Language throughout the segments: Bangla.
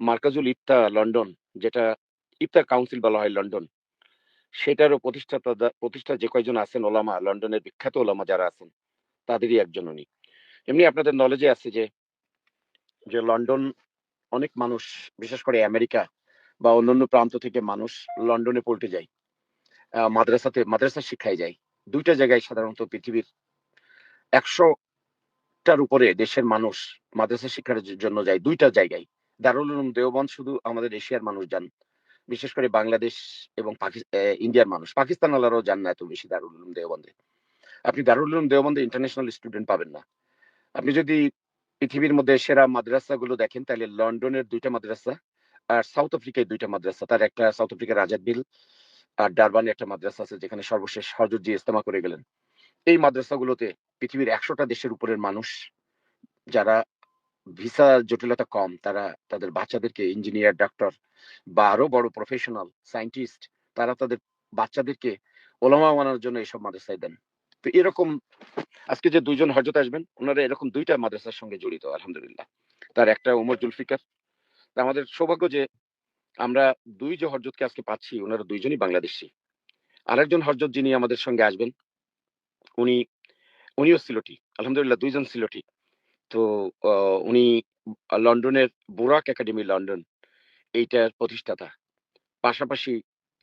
মার্কাজুল ইফতা লন্ডন, যেটা ইফতার কাউন্সিল বলা হয় লন্ডন, সেটারও প্রতিষ্ঠা যে কয়জন আছেন ওলামা, লন্ডনের বিখ্যাত ওলামা যারা আছেন, তাদেরই একজন উনি। এমনি আপনাদের নলেজে আছে যে যে লন্ডন, অনেক মানুষ, বিশেষ করে আমেরিকা বা অন্যান্য প্রান্ত থেকে মানুষ লন্ডনে পড়তে যায়, মাদ্রাসা শিক্ষায় যায়। দুইটা জায়গায় সাধারণত পৃথিবীর 100টার উপরে দেশের মানুষ মাদ্রাসা শিক্ষার জন্য যায়, দুইটা জায়গায়। দারুল উলুম দেওবন্দ শুধু আমাদের এশিয়ার মানুষ যান, বিশেষ করে বাংলাদেশ এবং ইন্ডিয়ার মানুষ। পাকিস্তান ওয়ালারাও যান না এত বেশি দারুল উলুম দেওবন্দে। আপনি দারুল উলুম দেওবন্দে ইন্টারন্যাশনাল স্টুডেন্ট পাবেন না। আপনি যদি পৃথিবীর মধ্যে সেরা মাদ্রাসাগুলো দেখেন, তাহলে লন্ডনের দুইটা মাদ্রাসা, আর সাউথ আফ্রিকায় দুইটা মাদ্রাসা। তার একটা সাউথ আফ্রিকার রাজারভিল আর ডারবানে একটা মাদ্রাসা আছে, যেখানে সর্বশেষ হযরত জি ইস্তেমা করে গেলেন। এই মাদ্রাসাগুলোতে পৃথিবীর 100টা দেশের উপরের মানুষ, যারা ভিসা জটিলতা কম, তারা তাদের বাচ্চাদেরকে ইঞ্জিনিয়ার, ডাক্তার বা আরো বড় প্রফেশনাল সায়েন্টিস্ট, তারা তাদের বাচ্চাদেরকে ওলামা বানানোর জন্য এইসব মাদ্রাসায় দেন। তো এরকম আজকে যে দুইজন হজরত আসবেন, ওনারা এরকম দুইটা মাদ্রাসার সঙ্গে জড়িত আলহামদুলিল্লাহ। তার একটা ওমর জুলফিকার। তা আমাদের সৌভাগ্য যে আমরা দুই যে হজরতকে আজকে পাচ্ছি, ওনারা দুইজনই বাংলাদেশী। আরেকজন হজরত যিনি আমাদের সঙ্গে আসবেন, উনি উনিও সিলেটি আলহামদুলিল্লাহ, দুইজন সিলেটি। তো উনি লন্ডনের বুরাক একাডেমি লন্ডন, এইটার প্রতিষ্ঠাতা। পাশাপাশি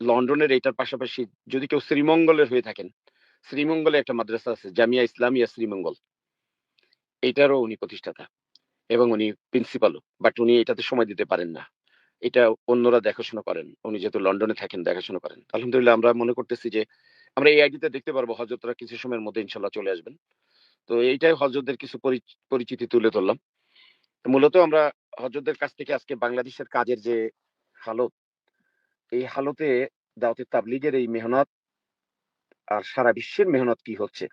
লন্ডনের এইটার পাশাপাশি যদি কেউ শ্রীমঙ্গলের হয়ে থাকেন, শ্রীমঙ্গলে একটা মাদ্রাসা আছে জামিয়া ইসলামিয়া শ্রীমঙ্গল, এইটারও উনি প্রতিষ্ঠাতা এবং উনি প্রিন্সিপালও। বাট উনি এটাতে সময় দিতে পারেন না, এটা অন্যরা দেখাশোনা করেন। উনি যেহেতু লন্ডনে থাকেন, দেখাশোনা করেন। আলহামদুলিল্লাহ, আমরা মনে করতেছি যে আমরা এই আইডিতে দেখতে পারবো হজরতরা কিছু সময়ের মধ্যে ইনশাল্লাহ চলে আসবেন। তো এইটাই হজরতদের কিছু পরিচিতি তুলে ধরলাম। মূলত আমরা হজরতদের কাছ থেকে আজকে বাংলাদেশের কাজের যে হালত, এই হালতে দাওয়াতে তাবলীগের এই মেহনত আর সারা বিশ্বের মেহনত কি হচ্ছে,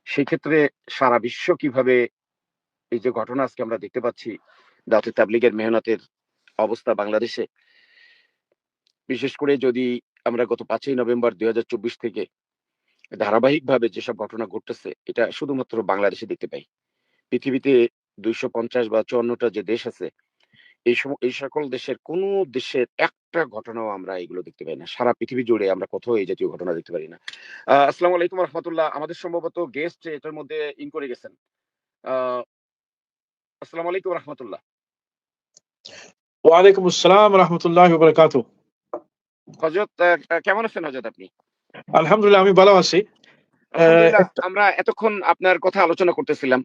সেই ক্ষেত্রে সারা বিশ্ব কিভাবে, এই যে ঘটনা আজকে আমরা দেখতে পাচ্ছি দাওয়াতে তাবলীগের মেহনতের অবস্থা বাংলাদেশে, বিশেষ করে যদি আমরা গত 5ই নভেম্বর 2024 থেকে ধারাবাহিকভাবে যেসব ঘটনা ঘটতেছে, এটা শুধুমাত্র বাংলাদেশে দেখতে পাই। পৃথিবীতে 250 বা 54টা যে দেশ আছে, এই সকল দেশের কোন দেশের একটা ঘটনাও আমরা এগুলো দেখতে পাই না। সারা পৃথিবী জুড়ে আমরা কোথাও এই জাতীয় ঘটনা দেখতে পারি না। আসসালামু আলাইকুম রহমতুল্লাহ। আমাদের সম্ভবত গেস্ট এটার মধ্যে ইন করে গেছেন। আহ আসসালামু আলাইকুম রহমতুল্লাহ। ওয়ালাইকুম আসসালাম রহমতুল্লাহ বারাকাতু। হজরত কেমন আছেন হজরত আপনি? আলহামদুলিল্লাহ, আমি ভালো আছি। আলহামদুলিল্লাহ, আমরা এতক্ষণ আপনার কথা আলোচনা করতেছিলাম।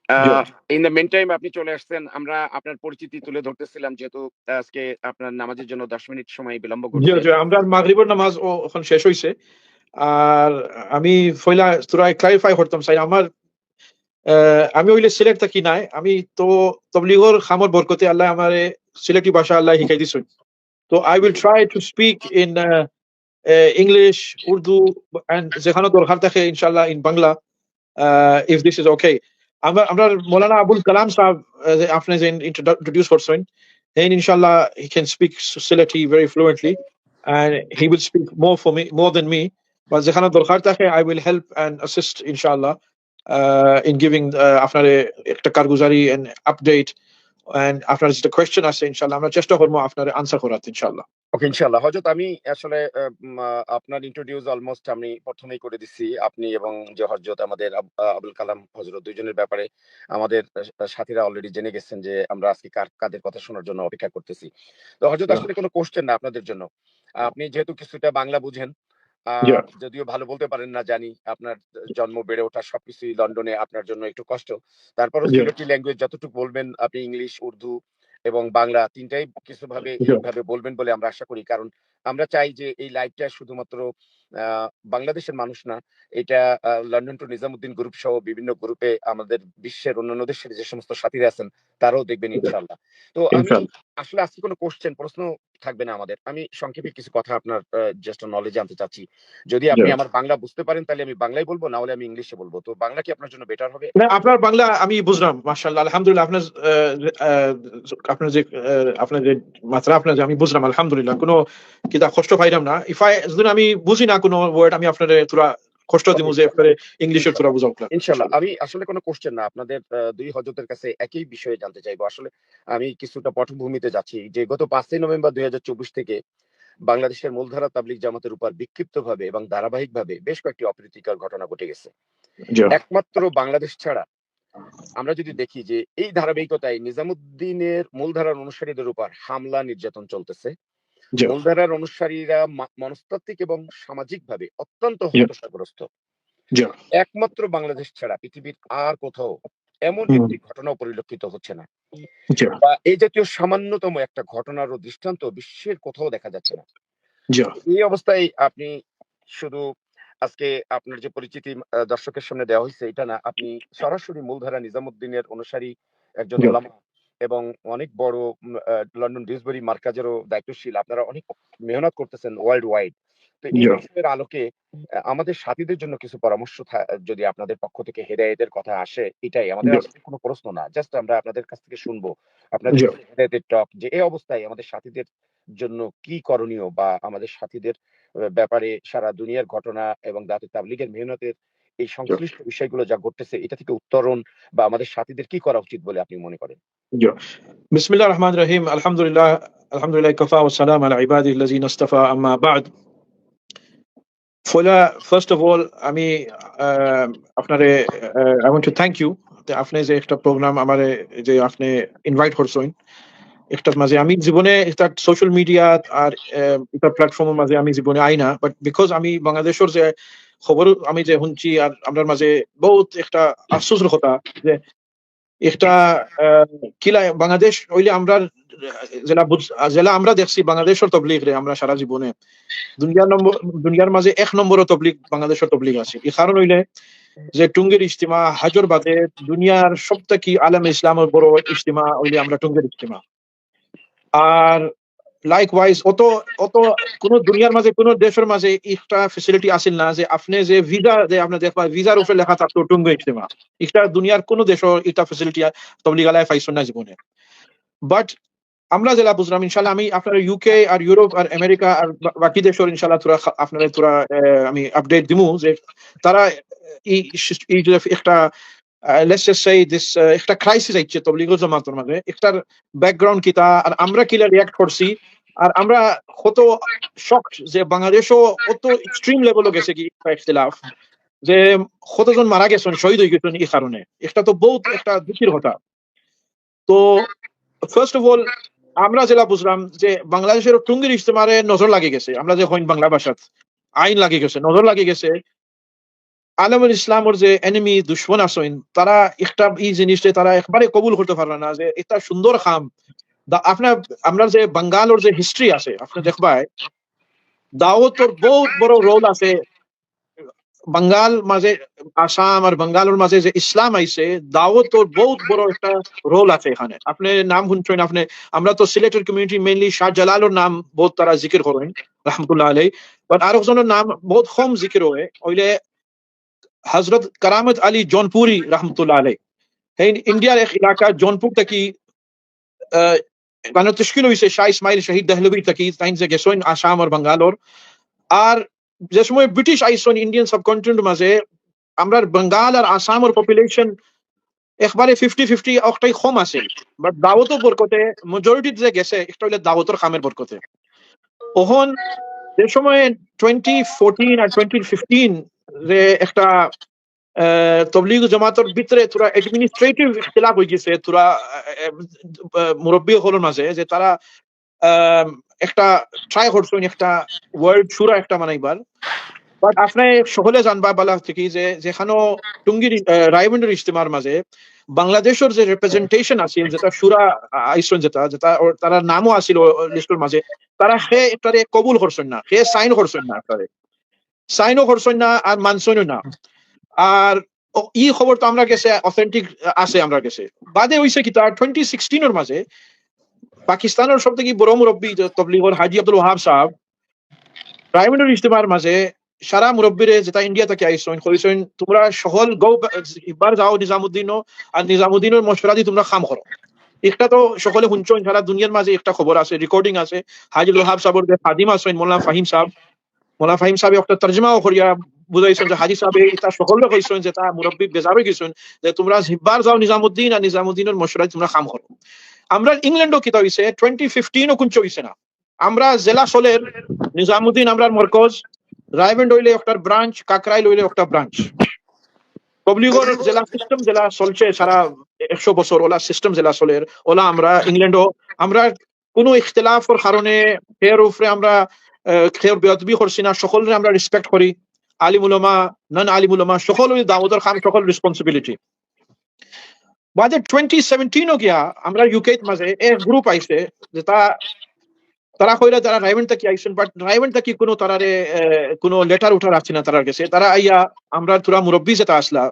জি ইন দ্য মেন টাইম আপনি চলে আসছেন। আমরা আপনার পরিচিতি তুলে ধরতেছিলাম, যেহেতু আজকে আপনার নামাজের জন্য 10 মিনিট সময় বিলম্ব জি ঘটছে। জি, আমরা মাগরিবের নামাজ এখন শেষ হইছে। আর আমি ফয়লা তোরাই ক্লারিফাই করতাম চাই, আমি হইলে সিলেট থাকি নাই, আমি তো তবলিগর খামর বরকতে আল্লাহ আমারে সিলেটি ভাষা আল্লাহ শিখাই দিছেন। তো I will try to speak in English, Urdu, and যেখানে দরকার থাকে ইনশাআল্লাহ in Bangla, if this is okay. আমরা মৌলানা আবুল কালাম সাহেব, আপনি যে introduce করছেন, and inshallah he can speak Silati very fluently, and he will speak more than me, but যেখানে দরকার থাকে I will help and assist inshallah in giving আপনার একটা কারগুজারি and update, and আপনার যেটা কোয়েশ্চেন আছে ইনশাআল্লাহ আমরা চেষ্টা করব আপনার আনসার করার ইনশাআল্লাহ। ওকে ইনশাআল্লাহ। হযরত আমি আসলে আপনার ইন্ট্রোডিউস অলমোস্ট আমি প্রথমেই করে দিচ্ছি। আপনি এবং যে হযরত আমাদের আবুল কালাম হযরত দুইজনের ব্যাপারে আমাদের সাথীরা অলরেডি জেনে গেছেন যে আমরা আজকে কাদের কথা শোনার জন্য অপেক্ষা করতেছি। তো হযরত আসলে কোনো কোশ্চেন না আপনাদের জন্য। আপনি যেহেতু কিছুটা বাংলা বুঝেন, যদিও ভালো বলতে পারেন না জানি, আপনার জন্ম বেড়ে ওঠা সবকিছুই লন্ডনে, আপনার জন্য একটু কষ্ট। তারপরও সিলেটি ল্যাঙ্গুয়েজ যতটুকু বলবেন আপনি, ইংলিশ, উর্দু এবং বাংলা তিনটাই কিছুভাবে এইভাবে বলবেন বলে আমরা আশা করি। কারণ আমরা চাই যে এই লাইভটা শুধুমাত্র বাংলাদেশের মানুষ না, এটা লন্ডন টু নিজামুদ্দিন গ্রুপ সহ বিভিন্ন গ্রুপে আমাদের বিশ্বের অন্যান্য দেশের যে সমস্ত সাথীরা আছেন তারাও দেখবেন ইনশাআল্লাহ। তো আমি আসলে আজকে কোনো প্রশ্ন থাকবে না আমাদের। আমি সংক্ষেপে কিছু কথা আপনার জাস্ট নলেজ জানতে চাচ্ছি। যদি আপনি আমার বাংলা বুঝতে পারেন তাহলে আমি বাংলায় বলবো, না হলে আমি ইংলিশে বলবো। তো বাংলা কি আপনার জন্য বেটার হবে? না, আপনার বাংলা আমি বুঝলাম মাশাআল্লাহ আলহামদুলিল্লাহ। আপনার যে মাত্রা আপনার যে আমি বুঝলাম আলহামদুলিল্লাহ, কোনো কিতা কষ্ট পাইলাম না। যদি আমি বুঝি না কোনো ওয়ার্ড, আমি আপনার তোরা কষ্ট দিমু যে একবারে ইংলিশের তোরা বুঝাও ইনশাল্লাহ। আমি আসলে কোনো কোশ্চেন না, আপনাদের দুই হজরতের কাছে একই বিষয়ে জানতে চাইবো। আসলে আমি কিছুটা পটভূমিতে যাচ্ছি যে গত 5ই নভেম্বর 2024 থেকে বাংলাদেশের মূলধারা তাবলিগ জামাতের উপর বিক্ষিপ্তভাবে এবং ধারাবাহিকভাবে বেশ কয়েকটি অপ্রীতিকর ঘটনা ঘটে গেছে। জি একমাত্র বাংলাদেশ ছাড়া আমরা যদি দেখি যে এই ধারাবাহিকতায় নিজামুদ্দিনের মূলধারার অনুসারীদের উপর হামলা নির্যাতন চলতেছে। জি মূলধারার অনুসারীরা মনস্তাত্ত্বিক এবং সামাজিকভাবে অত্যন্ত জি হতাশাগ্রস্ত। জি একমাত্র বাংলাদেশ ছাড়া পৃথিবীর আর কোথাও এমন একটি ঘটনাও পরিলক্ষিত হচ্ছে না, জি বা এই জাতীয় সামান্যতম একটা ঘটনারও দৃষ্টান্ত বিশ্বের কোথাও দেখা যাচ্ছে না। জি এই অবস্থায় আপনি শুধু আজকে আপনার যে পরিচিতি দর্শকের সামনে দেওয়া হয়েছে এটা না, আপনি সরাসরি মূলধারা নিজামুদ্দিনের অনুসারী একজন জি ওলামা এবং অনেক বড় লন্ডন ডিউসবারি মার্কাজেরও দায়িত্বশীল। আপনারা অনেক মেহনত করতেছেন ওয়ার্ল্ড ওয়াইড। তো এই জি বিষয়ের আলোকে আমাদের সাথীদের জন্য কিছু পরামর্শ যদি আপনাদের পক্ষ থেকে হেদায়েতের কথা আসে, এটাই আমাদের জি আসলে কোনো প্রশ্ন না, জাস্ট আমরা আপনাদের কাছ থেকে শুনবো আপনাদের জি কাছে হেদায়েতের টক, যে এই অবস্থায় আমাদের সাথীদের জন্য কি করণীয়, বা আমাদের সাথীদের ব্যাপারে সারা দুনিয়ার ঘটনা এবং দাওয়াত তাবলীগের মেহনতের এই সংশ্লিষ্ট বিষয়গুলো যা ঘটতেছে এটা থেকে উত্তরণ বা আমাদের সাথীদের কি করা উচিত বলে আপনি মনে করেন? জি বিসমিল্লাহির রহমানির রহিম আলহামদুলিল্লাহ আলহামদুলিল্লাহ কাফা ওয়া সালাম আলা ইবাদিহি আল্লাযিনা ইসতাফা আম্মা বা'দ ফয়লা ফার্স্ট অফ অল আমি আপনারে I want to thank you আপনি যে একটা প্রোগ্রাম আমারে যে আপনি ইনভাইট করছেন একটার মাঝে আমি জীবনে এটা সোশ্যাল মিডিয়া আর এটা প্ল্যাটফর্মের মাঝে আমি জীবনে আই না বাট বিকজ আমি বাংলাদেশের যে খবর আমি যে শুনছি আর আমরার মাঝে বহুত একটা আফসোসের কথা যে একটা কিলা বাংলাদেশ হইলে আমরা জেলা আমরা দেখছি বাংলাদেশের তবলিগ রে আমরা সারা জীবনে দুনিয়ার মাঝে 1 নম্বর তবলিগ বাংলাদেশের তবলিগ আছে এই কারণ হইলে যে টুঙ্গের ইজতিমা হাজর বাদে দুনিয়ার সবথেকে আলেম ইসলামের বড় ইজতিমা হইলে আমরা টুঙ্গের ইজতিমা আর লাইকওয়াইজ অত অত কোন দুনিয়ার মাঝে কোন দেশের মাঝে একটা ফ্যাসিলিটি আসেন না যে আপনি যে ভিসা যে আপনি দেখবা ভিসার উপরে লেখা থাকতো টুঙ্গ ইজতিমা এটা দুনিয়ার কোন দেশ এটা ফ্যাসিলিটি তবলিগালায় পাইছো না জীবনে বাট আমরা যেটা বুঝলাম ইনশাল্লাহ আমি আপনার ইউকে আর ইউরোপ আর আমেরিকা আর বাকি দেশের ইনশাল্লাহ তোরা আপনারা তোরা আমি আপডেট দিমু যে তারা এই যে একটা let's just say this একটা ক্রাইসিস আইছে তবলিগ জামাতের মাঝে একটার ব্যাকগ্রাউন্ড কিতা আর আমরা কিলা রিঅ্যাক্ট করছি আর আমরা কত শক যে বাংলাদেশও অত এক্সট্রিম লেভেলে গেছে কি ইখতিলাফ যে কতজন মারা গেছেন শহীদ হয়ে গেছেন এই কারণে এটা তো বহুত একটা দুঃখের কথা তো ফার্স্ট অফ অল আমরা যেটা বুঝলাম যে বাংলাদেশের টুঙ্গির ইজতেমারে নজর লাগে গেছে আমরা যে হইন বাংলা ভাষাত আইন লাগে গেছে নজর লাগে গেছে আলমুল ইসলামের যে এনিমি দুশ্মন আছেন তারা একটা এই জিনিসটা তারা একবারে কবুল করতে পারলো না যে এটা সুন্দর খাম আপনার আমরা যে বাঙ্গালোর যে হিস্ট্রি আছে আপনি দেখবাই দাওয়াতর বহুত বড় রোল আছে বাঙ্গাল মাঝে আসাম আর বাঙ্গালোর মাঝে যে ইসলাম আইছে দাওয়াতর বহুত বড় একটা রোল আছে এখানে আপনি নাম শুনছেন আপনি আমরা তো সিলেটের কমিউনিটি মেইনলি শাহ জালালের নাম বহুত তারা জিকির করেন রহমতুল্লাহ আলাই বাট আর একজনের নাম বহুত কম জিকির হয় ওইলে হযরত কারামত আলী জৌনপুরি রহমতুল্লাহ আলাই এই ইন্ডিয়ার এক এলাকা জৌনপুর থেকে মানে তশকিল হয়েছে শাহ ইসমাইল শহীদ দেহলভি থেকে তাইন যে গেছেন আসাম আর বাঙ্গালোর আর যে সময় ব্রিটিশ আইসন ইন্ডিয়ান সাবকন্টিনেন্ট মাঝে আমরা বাঙ্গাল আর আসামের পপুলেশন একবারে 50-50 একটাই কম আছে বাট দাওয়াতও বরকতে মেজরিটি যে গেছে একটা হইলে দাওয়াতর খামের বরকতে ওহন যে সময় 2014 আর 2015 যে একটা তবলিগ জামাতের ভিতরে তোরা অ্যাডমিনিস্ট্রেটিভ ইখতিলাফ হয়ে গেছে তোরা মুরব্বী হলোর মাঝে যে তারা একটা ট্রাই করছেন একটা ওয়ার্ল্ড শুরা একটা বানাইবার বাট আপনি সকলে জানবা বালা থেকে যে যেখানে টুঙ্গির রায়বন্ডের ইজতেমার মাঝে বাংলাদেশের যে রিপ্রেজেন্টেশন আছিল যেটা শুরা আইসন যেটা যেটা তারা নামও আছিল লিস্টের মাঝে তারা সে একটারে কবুল করছেন না সে সাইন করছেন না একটারে সাইনও করছেন না আর মানছেনও না আর ই খবর তো আমরা গেছে অথেন্টিক আছে আমরা গেছে বাদে হইছে কি তার 2016 এর মাঝে পাকিস্তানের সব থেকে বড় মুরব্বী তবলিগর হাজি আব্দুল ওয়াহাব সাহেব রায়বন্ডের ইজতেমার মাঝে সারা মুরব্বীরে যেটা ইন্ডিয়া থেকে আইসন কইছেন তোমরা সকল এবার যাও নিজামুদ্দিনও আর নিজামুদ্দিনের মশওয়ারা দিয়ে তোমরা কাম করো একটা তো সকলে শুনছেন সারা দুনিয়ার মাঝে একটা খবর আছে রেকর্ডিং আছে হাজি আব্দুল ওয়াহাব সাহেবের যে খাদিম আছেন মোল্লা ফাহিম সাহেব একটা তর্জমাও করিয়া বুঝাইছেন যে হাজি সাহেব এটা সকলে কইছেন যে তা মুরব্বী বেজার হয়ে গেছেন যে তোমরা হিব্বার যাও নিজামুদ্দিন আর নিজামুদ্দিনের মশরায় তোমরা কাম করো। আমরা ইংল্যান্ডও কিতা হইছে 2015 কোন হইছে না। আমরা জেলা সলের নিজামুদ্দিন আমরা মরকজ, রায়গঞ্জ হইলে একটা ব্রাঞ্চ, কাকরাইল হইলে একটা ব্রাঞ্চ। তবলিগর জেলা সিস্টেম জেলা চলছে সারা 100 বছর ওলা সিস্টেম জেলা চলের ওলা আমরা ইংল্যান্ডও আমরা কোনো ইখতিলাফের কারণে এর উপরে আমরা খের বেয়াদবি করছি না, সকলরে আমরা রেসপেক্ট করি। আলিম উলামা নন আলিম উলামা সকল দাউদের খাম সকল রেসপন্সিবিলিটি। বাদে 2017 গিয়া আমরা ইউকে মাঝে এক গ্রুপ আইছে যে তারা কইরা যারা রাইভেন্ট থেকে আইছেন, বাট রাইভেন্ট থেকে কোনো তারারে কোনো লেটার উঠার আসছে না তারার কাছে। তারা আইয়া আমরা তোরা মুরব্বী যেটা আসলা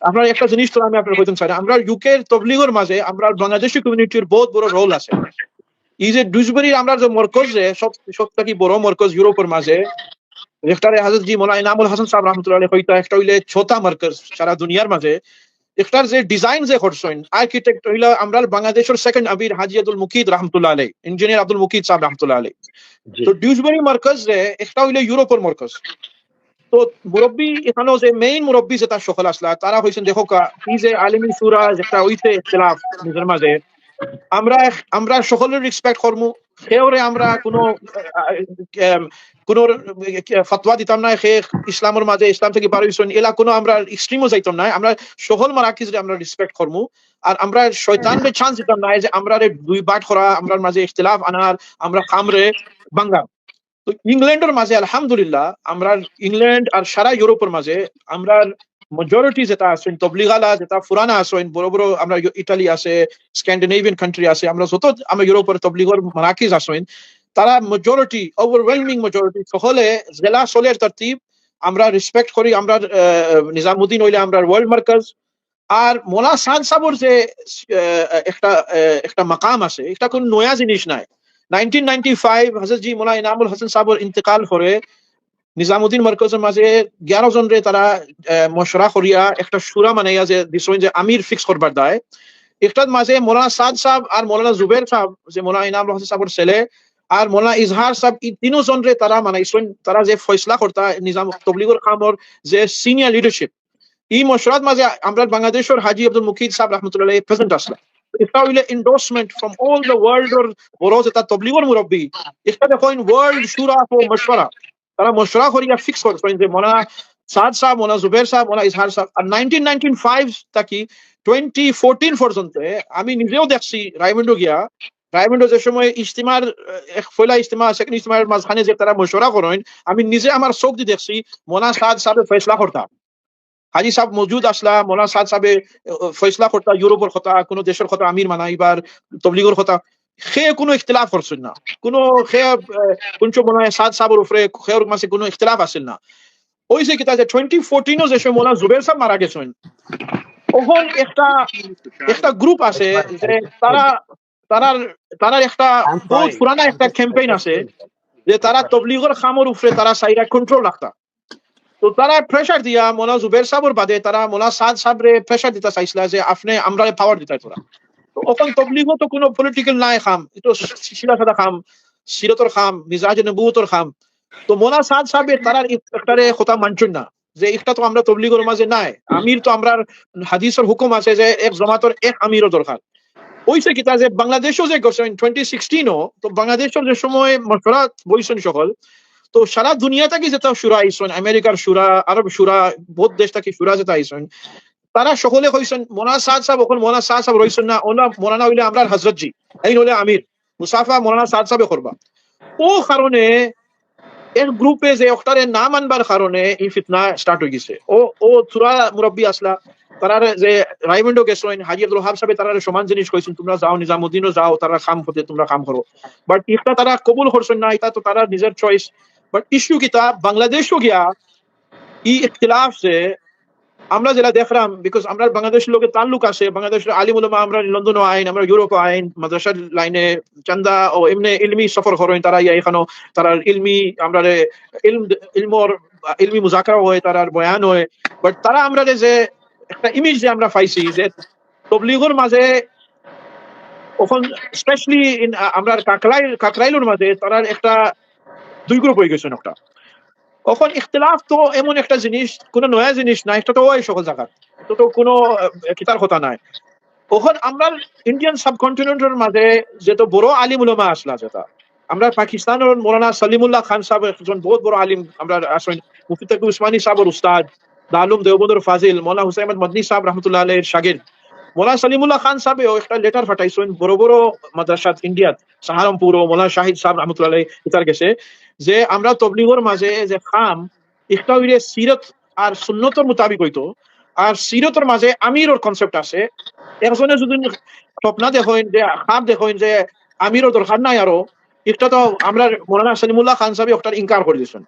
আপনার একটা জিনিস তো আমি আপনার কইতাম স্যার, আমরা ইউকে তবলিগের মাঝে আমরা বাংলাদেশি কমিউনিটির বহুত বড় রোল আছে। এই যে ডুসবেরি আমরা যে মরকজ যে সব থেকে বড় মরকজ ইউরোপের মাঝে একটারে হাজরত জি মৌলানা ইনামুল হাসান সাহেব রাহমাতুল্লাহ আলাইহি কইতা, একটা হইলে ছোটা মরকজ সারা দুনিয়ার মাঝে। একটার যে ডিজাইন যে করছেন আর্কিটেক্ট হইলা আমরা বাংলাদেশের সেকেন্ড আমির হাজী আব্দুল মুকিদ রাহমাতুল্লাহ আলাইহি, ইঞ্জিনিয়ার আব্দুল মুকিদ সাহেব রাহমাতুল্লাহ আলাইহি। তো ডিউসবেরি মরকজ যে একটা হইলে ইউরোপের মরকজ। তো মুরব্বী এখানেও যে মেইন মুরব্বী যেটা সকল আসলা তারা হইছেন দেখো এই যে আলিমি সুরা যেটা হইছে ইখতিলাফ নিজের মাঝে আমরা আমরা সকলের রেসপেক্ট করমু। সেওরে আমরা কোনো ফতোয়া দিতাম না শেখ ইসলামের মাঝে ইসলাম থেকে বার হইছেন এলা কোনো আমরা এক্সট্রিমও যাইতাম না। আমরা সকল মারাকিজরে আমরা রেসপেক্ট করমু আর আমরা শয়তানরে চান্স দিতাম না যে আমরা দুই বাট করা আমরার মাঝে ইখতিলাফ আনার আমরা খামরে বাঙ্গা। তো ইংল্যান্ডের মাঝে আলহামদুলিল্লাহ আমরা ইংল্যান্ড আর সারা ইউরোপের মাঝে আমরা মেজরিটি যেটা আছেন তবলিগালা যেটা পুরানা আছেন বড় বড় আমরা ইটালি আছে, স্ক্যান্ডিনেভিয়ান কান্ট্রি আছে, আমরা যত আমরা ইউরোপের তবলিগর মারাকিজ আছেন তারা মেজরিটি ওভারওয়েলমিং মেজরিটি সকলে জেলা সলের তরতিব আমরা রেসপেক্ট করি। আমরা নিজামুদ্দিন হইলে আমরা ওয়ার্ল্ড মার্কাজ আর মোলা সাদ সাবর যে একটা একটা মাকাম আছে এটা কোন নয়া জিনিস নাই। 1995 হযরত জি মৌলানা ইনামুল হাসান সাহেবের ইন্তেকাল করে নিজামুদ্দিন মার্কাজের মাঝে 11 জন রে তারা মশরা করিয়া একটা সুরা মানাইয়া যে দিছেন যে আমির ফিক্স করবার দায়। একটার মাঝে মৌলানা সাদ সাহেব আর মৌলানা জুবের সাহেব যে মৌলানা ইনামুল হাসান সাহেবের ছেলে আর মৌলানা ইজহার সাহেব এই তিনজন রে তারা মানাইছেন। তারা যে ফয়সলা করতা নিজাম তবলিগের খামর যে সিনিয়র লিডারশিপ এই মশরাত মাঝে আমরা বাংলাদেশের হাজী আব্দুল মুকিদ সাহেব রাহমাতুল্লাহ আলাইহি প্রেজেন্ট আসলা। এটা হইলে endorsement from all the world এর বড় যেটা তবলিগের মুরব্বী এটা দেখেন ওয়ার্ল্ড শুরা ও মশওয়ারা তারা মশওয়ারা করিয়া ফিক্স করছেন যে মৌলানা সাদ সাহেব মৌলানা জুবের সাহেব মৌলানা ইজহার সাহেব। আর 1995 থেকে 2014 পর্যন্ত আমি নিজেও দেখছি রায়মন্ড গিয়া রায়মন্ড যে সময় ইজতিমার ফয়লা ইজতিমা সেকেন্ড ইজতিমার মাঝখানে যে তারা মশওয়ারা করেন আমি নিজে আমার চোখ দিয়ে দেখছি মৌলানা সাদ সাহেবের ফয়সলা করতাম। হাজি সাহেব মজুদ আসলা মৌলানা সাদ সাহেবে ফয়সলা করতা ইউরোপের কথা কোনো দেশের কথা আমির মানা এবার তবলিগের কথা সে কোনো ইখতিলাফ করছেন না। কোনো সে কোনছো মৌলানা সাদ সাহেবের উপরে খের মাসে কোনো ইখতিলাফ আসেন না। ওই যে কিতা যে 2014 যে সময় মৌলানা জুবের সাহেব মারা গেছেন তখন একটা একটা গ্রুপ আছে যে তারা তারার তারার একটা বহুত পুরানা একটা ক্যাম্পেইন আছে যে তারা তবলিগের খামর উপরে তারা সাইরা কন্ট্রোল রাখতা। তো তারা প্রেসার দিয়া মৌলানা জুবের সাহেবের বাদে তারা মৌলানা সাদ সাহেবরে প্রেসার দিতে চাইছিল যে আপনি আমরা পাওয়ার দিতে তোরা। তো ওখান তবলিগও তো কোনো পলিটিক্যাল নাই খাম, এটা শিলা সাদা খাম সিরতর খাম মিজাজ নবুয়তর খাম। তো মৌলানা সাদ সাহেবের তারা একটারে কথা মানছেন না যে একটা তো আমরা তবলিগের মাঝে নাই আমির তো আমরা হাদিসের হুকুম আছে যে এক জমাতর এক আমিরও দরকার। ওইসে কিতা যে বাংলাদেশও যে করছেন 2016 তো বাংলাদেশের যে সময় মশওয়ারা বইছেন সকল তো সারা দুনিয়া থেকে যেটা সুরা আইসন আমেরিকার সুরা আরব সুরা বহুত দেশ থেকে সুরা যেটা আইসন তারা সকলে কইছেন মৌলানা সাদ সাহেব এখন মৌলানা সাদ সাহেব রইছেন না ওনা মৌলানা হইলে আমরা হযরত জি এই হলে আমির মুসাফা মৌলানা সাদ সাহেব করবা। ও কারণে এর গ্রুপে যে একটারে না মানবার কারণে এই ফিতনা স্টার্ট হয়ে গেছে। ও সুরা মুরব্বী আসলা তারা যে রাইমন্ড গেছেন হাজী আব্দুল ওহাব সাহেব তারা সমান জিনিস কইছেন তোমরা যাও নিজামুদ্দিনও যাও তারা কাম হতে তোমরা কাম করো, বাট এটা তারা কবুল করছেন না, এটা তো তারা নিজের চয়েস। বাট ইস্যু কিতা বাংলাদেশও গিয়া এই ইখতিলাফ যে আমরা যেটা দেখলাম বিকজ আমরা বাংলাদেশের লোকের তাল্লুক আছে বাংলাদেশের আলিম উলামা আমরা লন্ডনও আইন আমরা ইউরোপও আইন মাদ্রাসার লাইনে চান্দা ও এমনি ইলমি সফর করেন তারা ইয়া এখানো তারা ইলমি আমরা ইলমর ইলমি মুজাকারা হয় তার বয়ান হয়। বাট তারা আমরা যে একটা ইমেজ যে আমরা পাইছি যে তবলিগের মাঝে ওখান স্পেশালি আমরা কাকরাইলের মাঝে তারা একটা দুই গ্রুপ হয়ে গেছেন। একটা এখন ইখতিলাফ তো এমন একটা জিনিস, কোনো নয়া জিনিস না, এটা তো ওই সকল জায়গা, এটা তো কোনো কিতার কথা নাই। ওখান আমরা ইন্ডিয়ান সাবকন্টিনেন্টের মাঝে যেত বড় আলিম উলামা আসলা, যেটা আমরা পাকিস্তানের মৌলানা সলিমুল্লাহ খান সাহেব একজন বহুত বড় আলিম আমরা আসেন, মুফতি তকি উসমানী সাহেবের উস্তাদ, দালুম দেওবন্দর ফাজিল মৌলানা হুসাইন আহমদ মদনী সাহেব রহমতুল্লাহ আলাইহির শাগির্দ। মৌলানা সলিমুল্লাহ খান সাহেব একটা লেটার ফাটাইছেন বড় বড় মাদ্রাসাত ইন্ডিয়াত, সাহারানপুর ও মৌলানা শাহিদ সাহেব রহমতুল্লাহ আলাইহি ইতার গেছে যে আমরা তবলিগের মাঝে যে খাম একটা হইলে সিরত আর সুন্নতর মোতাবিক হইতো, আর সিরতের মাঝে আমিরর কনসেপ্ট আছে। একজনে যদি স্বপ্ন দেখেন যে খাম দেখেন যে আমিরও দরকার নাই আরো, একটা তো আমরা মৌলানা সলিমুল্লাহ খান সাহেব একটা ইনকার করে দিয়েছেন।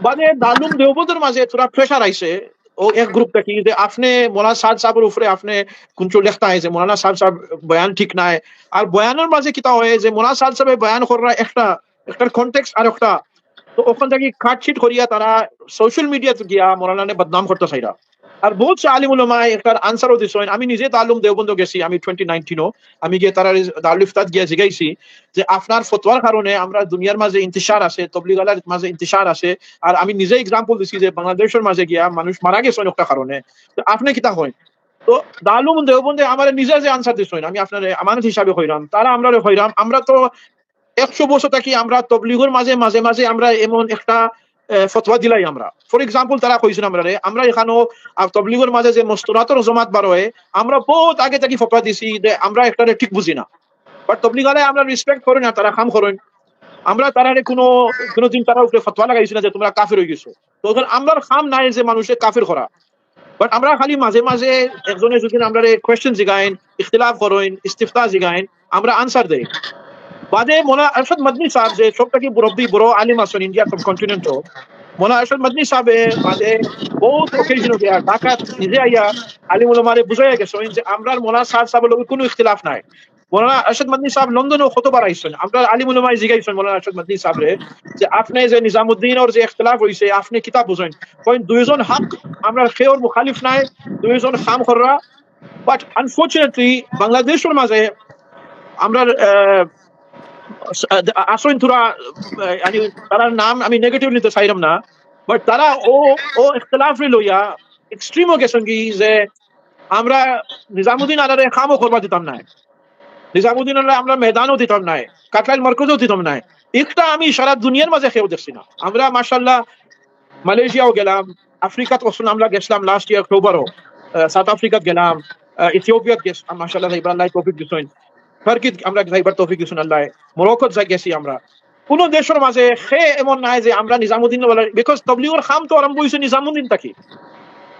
বাদে দালুম দেওবন্দের মাঝে তোরা প্রেশার আইছে ও এক গ্রুপ থেকে যে আপনি মৌলানা সাদ সাহেবের উপরে আপনি কোনচো লেখতা হয় যে মৌলানা সাদ সাহেব বয়ান ঠিক নাই, আর বয়ানের মাঝে কিতা হয় যে মৌলানা সাদ সাহেব বয়ান করা একটা একটার কনটেক্সট আর একটা, তো ওখান থেকে কাটছিট করিয়া তারা সোশ্যাল মিডিয়াতে গিয়া মৌলানা বদনাম করতে চাইরা। আর বহুত সে আলিম উলামা একটার আনসারও দিছেন। আমি নিজে তালুম দেওবন্দ গেছি, আমি 2019 আমি গিয়ে তারা দারুল ইফতাত গিয়া জিগাইছি যে আপনার ফতোয়ার কারণে আমরা দুনিয়ার মাঝে ইন্তিশার আছে, তবলিগালার মাঝে ইন্তিশার আছে, আর আমি নিজে এক্সাম্পল দিছি যে বাংলাদেশের মাঝে গিয়া মানুষ মারা গেছে একটা কারণে, তো আপনি কিতা হয়। তো দালুম দেওবন্দে আমার নিজে যে আনসার দিছেন আমি আপনার আমানত হিসাবে হইলাম, তারা আমরা হইলাম, আমরা তো 100 বছর থাকি আমরা তবলিগের মাঝে মাঝে মাঝে আমরা এমন একটা ফতোয়া দিলাই। আমরা ফর এক্সাম্পল তারা কইছেন আমরা এখানেও তবলিগের মাঝে যে মস্তনাতর জমাত বার হয়, আমরা বহুত আগে থেকে ফতোয়া দিছি যে আমরা একটা ঠিক বুঝি না, বাট তবলিগালে আমরা রেসপেক্ট করি না, তারা খাম করেন। আমরা তারারে কোনোদিন তারা উপরে ফতোয়া লাগাইছি না যে তোমরা কাফির হয়ে গেছো। তো এখন আমরা খাম নাই যে মানুষের কাফির করা, বাট আমরা খালি মাঝে মাঝে একজনের যদি আমরা কোয়েশ্চেন জিগাইন, ইখতিলাফ করেন, ইস্তিফতা জিগাইন, আমরা আনসার দেই। বাদে মৌলানা আরশাদ মদনী সাহেব যে সবথেকে মুরব্বী বড় আলিম আছেন ইন্ডিয়া সাবকন্টিনেন্ট, মৌলানা আরশাদ মদনী সাহেব বাদে বহুত অকেশন গিয়া ঢাকা নিজে আইয়া আলিম উলামারে বুঝাইয়া গেছেন যে আমরা মৌলানা সাহেব সাহেবের লগে কোনো ইখতিলাফ নাই। মৌলানা আরশাদ মদনী সাহেব লন্ডনেও কতবার আইছেন, আমরা আলিম উলামায় জিগাইছেন মৌলানা আরশাদ মদনী সাহেবরে যে আপনি যে নিজামুদ্দিনের যে ইখতিলাফ হইছে আপনি কিতাব বুঝেন, কইন দুইজন হক আমরা খেওর মুখালিফ নাই, দুইজন খাম খররা। বাট আনফরচুনেটলি বাংলাদেশের মাঝে আমরা আসইন তোরা মানে তারা নাম আমি নেগেটিভ নিতে চাইলাম না, বাট তারা ও ও ইখতিলাফ লইয়া এক্সট্রিমও গেছেন কি যে আমরা নিজামুদ্দিন আলারে খামও করবা দিতাম না, নিজামুদ্দিন আলারে আমরা ময়দানও দিতাম না, কাটলাইল মার্কেজও দিতাম না। একটা আমি সারা দুনিয়ার মাঝে খেয়েও দেখছি না। আমরা মাশাআল্লাহ মালয়েশিয়াও গেলাম, আফ্রিকাত আমরা গেছিলাম লাস্ট ইয়ার অক্টোবরও, সাউথ আফ্রিকাত গেলাম, ইথিওপিয়াত গেছিলাম মাশাআল্লাহ ইব্রাহিম তৌফিক দিছেন, টার্কিত আমরা যাইবার তৌফিক দিছেন আল্লাহ, মরক্কোত যাই গেছি আমরা। কোন দেশের মাঝে সে এমন নাই যে আমরা নিজামুদ্দিন বিকজ তবলিগের খাম তো আরম্ভ হয়েছে নিজামুদ্দিন থাকি,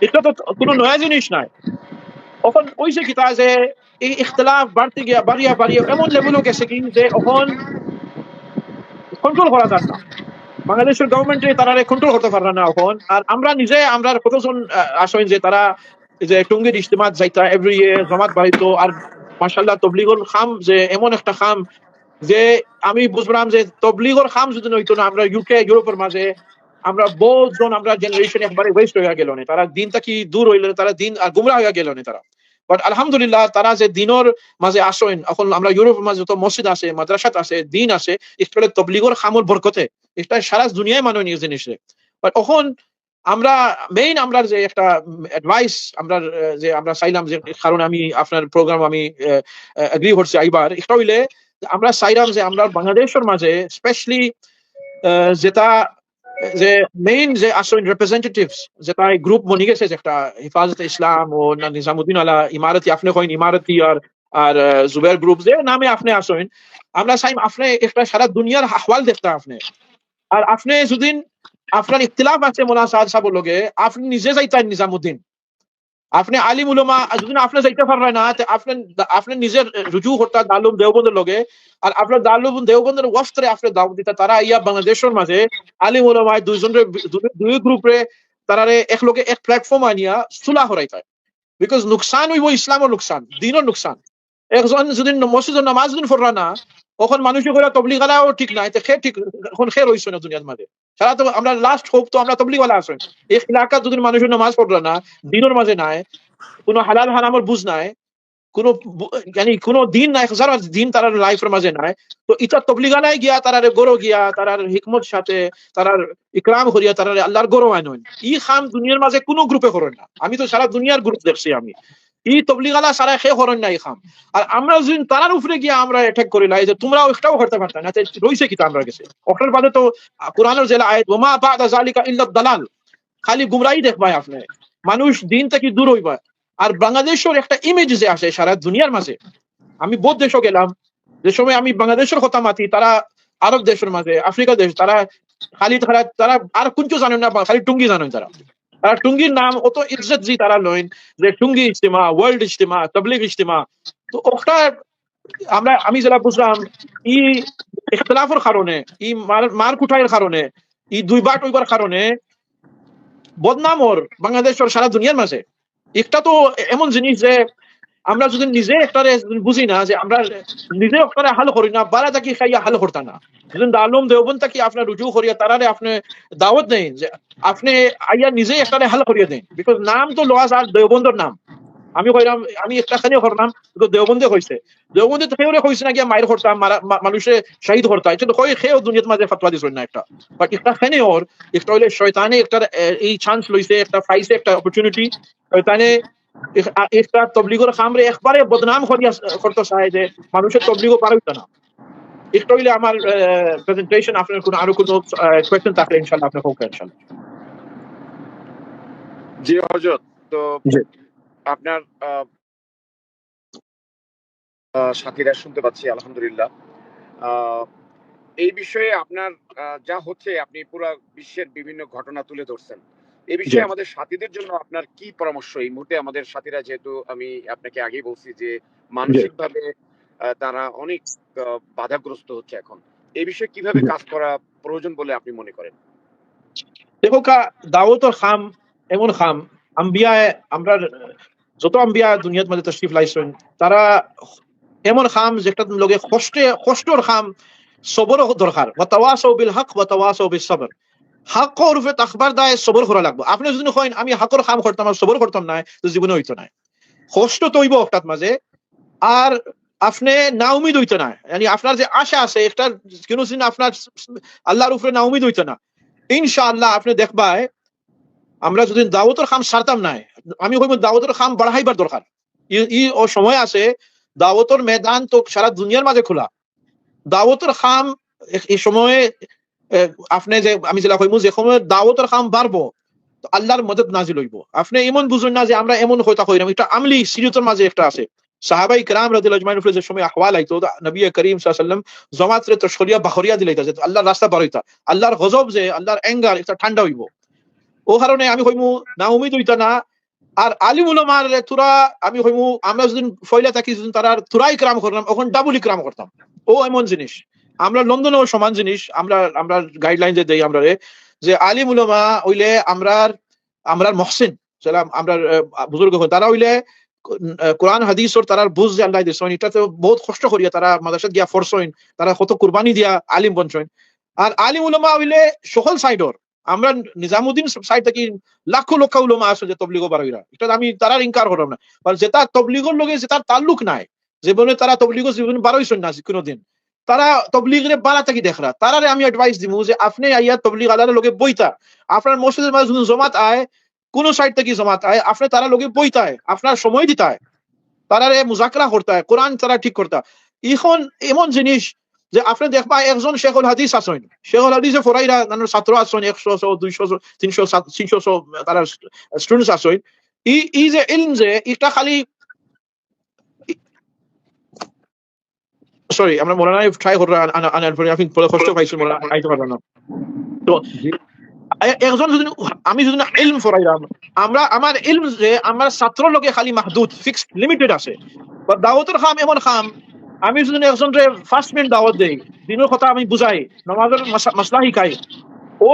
এটা তো কোনো নয়া জিনিস নাই। এখন কইছে কি তা যে এই ইখতিলাফ বাড়তে গিয়া বাড়িয়া বাড়িয়া এমন লেভেলও গেছে কি যে এখন কন্ট্রোল করা যান না, বাংলাদেশের গভর্নমেন্টে তারা কন্ট্রোল করতে পারে না এখন। আর আমরা নিজে আমরা কতজন আসেন যে তারা যে টঙ্গীর ইজতেমাত যাইতা এভরি ইয়ার জমাত বাড়িতো, আর মাশাআল্লাহ তবলিগের খাম যে এমন একটা খাম যে আমি বুঝলাম যে তবলিগের খাম যদি নইতো না আমরা ইউকে ইউরোপের মাঝে আমরা বহুত জন আমরা জেনারেশন একবারে ওয়েস্ট হয়ে গেল না, তারা দিন থেকে দূর হইল, তারা দিন আর গুমরা হয়ে গেল না তারা। বাট আলহামদুলিল্লাহ তারা যে দিনের মাঝে আসেন, এখন আমরা ইউরোপের মাঝে যত মসজিদ আছে, মাদ্রাসাত আছে, দিন আছে, ইসলামের তবলিগের খামর বরকতে এটা সারা দুনিয়ায় মানে নিয়ে জিনিসে। বাট এখন আমরা মেইন আমরা যে একটা অ্যাডভাইস আমরা যে আমরা চাইলাম যে কারণে আমি আপনার প্রোগ্রাম আমি এগ্রি করছি আইবার, এটা হইলে আমরা চাইলাম যে আমরা বাংলাদেশের মাঝে স্পেশালি যেটা যে মেইন যে আসল রিপ্রেজেন্টেটিভস যেটা গ্রুপ বনি গেছে যে একটা হিফাজতে ইসলাম ও নিজামুদ্দিন আলা ইমারতি আপনি কইন ইমারতি আর আর জুবের গ্রুপ যে নামে আপনি আসেন, আমরা চাই আপনি একটা সারা দুনিয়ার আহওয়াল দেখতে আপনি, আর আপনি যদি আপনার ইখতিলাফ আছে মোলানা সাদ সাহেবের লগে আপনি নিজে যাইতেন নিজামুদ্দিন, আপনি আলিম উলামা যদি আপনি যাইতে পারবেন না আপনি আপনি নিজের রুজু করতে দালুম দেওবন্দের লগে, আর আপনার দালুম দেওবন্দের ওয়াফতরে আপনি দাওয়াত দিতে তারা ইয়া বাংলাদেশের মাঝে আলিম উলামা দুই গ্রুপে তারারে এক লগে এক প্ল্যাটফর্ম আনিয়া সুলা হরাইতে, বিকজ নুকসান হইব ইসলামের নুকসান, দিনের নুকসান। একজন যদি মসজিদের নামাজ দিন পড়রা না তখন মানুষের করে তবলিগালাও ঠিক নাই, সে ঠিক এখন সে রইছে না দুনিয়ার মাঝে। সারা তো আমরা লাস্ট হোপ তো আমরা তবলিগালা আসেন, এই এলাকা যদি মানুষের নামাজ পড়রা না, দিনের মাঝে নাই, কোনো হালাল হারামের বুঝ নাই, কোনো কোনো দিন নাই, হাজার দিন তারার লাইফের মাঝে নাই। তো ইটা তবলিগালাই গিয়া তারারে গরো গিয়া তারার হিকমত সাথে তারার ইকরাম করিয়া তারারে আল্লাহর গরো আইনন। ই খাম দুনিয়ার মাঝে কোনো গ্রুপে করেন না। আমি তো সারা দুনিয়ার গ্রুপ দেখছি আমি। ই তবলিগালা সারা খে করেন না ই খাম। আর আমরা যদি তারার উপরে গিয়া আমরা অ্যাটাক করি লাই যে তোমরাও একটাও করতে পারতা না, রইছে কি আমরা কাছে। ওটার বাদে তো কোরআনের জেলা আয়াত ওমা বাদা যালিকা ইল্লা দালাল, খালি গুমরাই দেখবাই আপনি, মানুষ দিন থেকে দূর হইবা। আর বাংলাদেশের একটা ইমেজ যে আসে সারা দুনিয়ার মাঝে, আমি বহুত দেশও গেলাম, যে সময় আমি বাংলাদেশের কথা মাতি তারা আরব দেশের মাঝে আফ্রিকা দেশ তারা খালি তারা আর কিছু জানেন না, খালি টুঙ্গি জানেন তারা। তারা টুঙ্গির নাম অত ইজ্জত জি তারা লইন যে টুঙ্গি ইজতেমা, ওয়ার্ল্ড ইজতেমা, তাবলিগ ইজতেমা। তো ওটা আমি যেটা বুঝলাম ই ইখতিলাফের কারণে, ই মার কুটাইয়ের কারণে, ই দুইবার টইবার কারণে বদনাম ওর বাংলাদেশের সারা দুনিয়ার মাঝে। একটা তো এমন জিনিস যে আমরা যদি নিজে একটারে বুঝি না, যে আমরা নিজে একটারে হাল করি না, বারা তাকি খাইয়া হাল করতা না। যদি আলম দেওবন তাকি আপনার রুজু করিয়া তারারে আপনি দাওয়াত দেন যে আপনি আইয়া নিজে একটারে হাল করিয়া দেন। বিকজ নাম তো লওয়া যার দেওবন্দর নাম। আমি কইলাম আমি একটা খানিও করলাম দেওবন্দে হয়েছে, দেওবন্দে খেয়ে হয়েছে নাকি মায়ের করতাম মানুষে শহীদ করতাম, এটা তো খেয়েও দুনিয়ার মাঝে ফাতোয়া দিছ না একটা। বাট একটা খানি ওর একটা হইলে শয়তানে একটা এই চান্স লইছে, একটা পাইছে একটা অপরচুনিটি। শয়তানে একটা তবলিগের খামরে একবারে বদনাম করতে চায় যে মানুষের তবলিগও পারইতো না। একটা হইলে আমার প্রেজেন্টেশন। আপনার কোনো আরো কোনো কোয়েশ্চেন থাকলে ইনশাআল্লাহ আপনি হোক ইনশাআল্লাহ। জি হযরত, তো জি আপনার সাথীরা শুনতে পাচ্ছি আলহামদুলিল্লাহ। এই বিষয়ে আপনার যা হচ্ছে আপনি পুরো বিশ্বের বিভিন্ন ঘটনা তুলে ধরছেন। এই জি বিষয়ে আমাদের সাথীদের জন্য আপনার কি পরামর্শ? এই মুহূর্তে আমাদের সাথীরা, যেহেতু আমি আপনাকে আগেই বলছি যে জি মানসিকভাবে তারা অনেক বাধাগ্রস্ত হচ্ছে এখন। এই বিষয়ে কিভাবে জি। কাজ করা প্রয়োজন বলে আপনি মনে করেন? দেখো দাওয়াতর খাম এমন খাম, আম্বিয়া আমরা যত আম্বিয়া দুনিয়ার মধ্যে তশরিফ লাইছেন তারা এমন খাম যেটা লগে কষ্টর খাম, সবর দরকার। ওয়া তাওয়াসাউ বিল হক ওয়া তাওয়াসাউ বিস সবর। হকর উপরে তাকবার দায় সবর করা লাগবে। আপনি যদি কইন আমি হকর খাম করতাম আর সবর করতাম না, তো জীবনে হইতো না। কষ্ট তো হইব হঠাৎ মাঝে। আর আপনি না উমিদ হইতো না, মানে আপনার যে আশা আছে একটা কোনো দিন আপনার আল্লাহর উপরে না উমিদ হইতো না। ইনশাআল্লাহ আপনি দেখবাই আমরা যদি দাওয়াতের খাম ছাড়তাম না, আমি কইব দাওয়াতের খাম বাড়াইবার দরকার। ই ও সময় আছে, দাওয়াতের ময়দান তো সারা দুনিয়ার মাঝে খোলা। দাওয়াতের খাম এই সময়ে আপনি যে আমি যেটা কইব যে সময় দাওয়াতের খাম বাড়বো তো আল্লাহর মদদ নাজিল হইব। আপনি এমন বুঝুন না যে আমরা এমন হইতা কইরাম, এটা আমলি সিরিয়তের মাঝে একটা আছে। সাহাবাই کرام রাদিয়াল্লাহু আজমাইন উপরে যে সময় আহওয়াল আইতো, নবী করিম সাল্লাল্লাহু আলাইহি ওয়াসাল্লাম জামাতরে তো শরিয়া বাখরিয়া দিলাইতা যে আল্লাহর রাস্তা বাড়াইতা, আল্লাহর গজব যে আল্লাহর অ্যাঙ্গার এটা ঠান্ডা হইব। ও কারণে আমি কইমু না উমিদ হইতা না। আর আলিম উলামার তুরা আমি কইমু আমরা যদি ফয়লা থাকি যদি তারা তুরাই کرام করলাম ওখান ডাবল کرام করতাম। ও এমন জিনিস আমরা লন্ডনেও সমান জিনিস আমরা গাইডলাইন যে দেই আমরা যে আলিম উলামা হইলে আমরার মহসিন সালাম আমরা বুজুর্গ তারা হইলে কোরআন হাদিসর তারা বুঝ যে আল্লাহ দিছেন, এটাতে বহুত কষ্ট করিয়া তারা মাদ্রাসাত গিয়া ফরসইন, তারা কত কুরবানি দিয়া আলিম বনছইন। আর আলিম উলামা হইলে সকল সাইডর আমরা নিজামুদ্দিন সাইড থেকে লাখ লক্ষ উলামা আছে যে তবলিগ বারইরা, এটা আমি তারার ইনকার করব না। আর যেটা তবলিগর লগে যেটা তাল্লুক নাই, জীবনে তারা তবলিগ জীবনে বারইছন না কোনদিন, তারা তবলিগরে বালা থাকি দেখরা তারারে আমি অ্যাডভাইস দিমু যে আপনি আইয়া তবলিগ আলার লগে বইতা, আপনার মসজিদের মাঝে জমাত আয়, কোন সাইড থেকে জমাত আয়, আপনি তারা লগে বইতায়, আপনার সময় দিতায়, তারারে মুজাকরা করতায়, কোরআন তারা ঠিক করতা। এখন এমন জিনিস যে আপনি দেখবা একজন শেখুল হাদিস আছেন, শেখুল হাদিসে ফরাইরা নানার ছাত্র আছেন 100 200 300 300 তারা স্টুডেন্টস আছেন। ই যে ইলম যে এটা খালি সরি আমরা মোলানা ট্রাই করে আনার পরে আপনি পরে কষ্ট পাইছেন মোলানা আইতে পারবেন না। তো একজন যদি আমি যদি ইলম ফরাইলাম, আমরা আমার ইলম যে আমার ছাত্র লোকে খালি মাহদুদ ফিক্সড লিমিটেড আছে। দাওয়াতের খাম এমন খাম, আমি যদি একজনরে ফার্স্ট মিনিট দাওয়াত দেই, দিনের কথা আমি বুঝাই, নামাজের মাসলা শিখাই, ও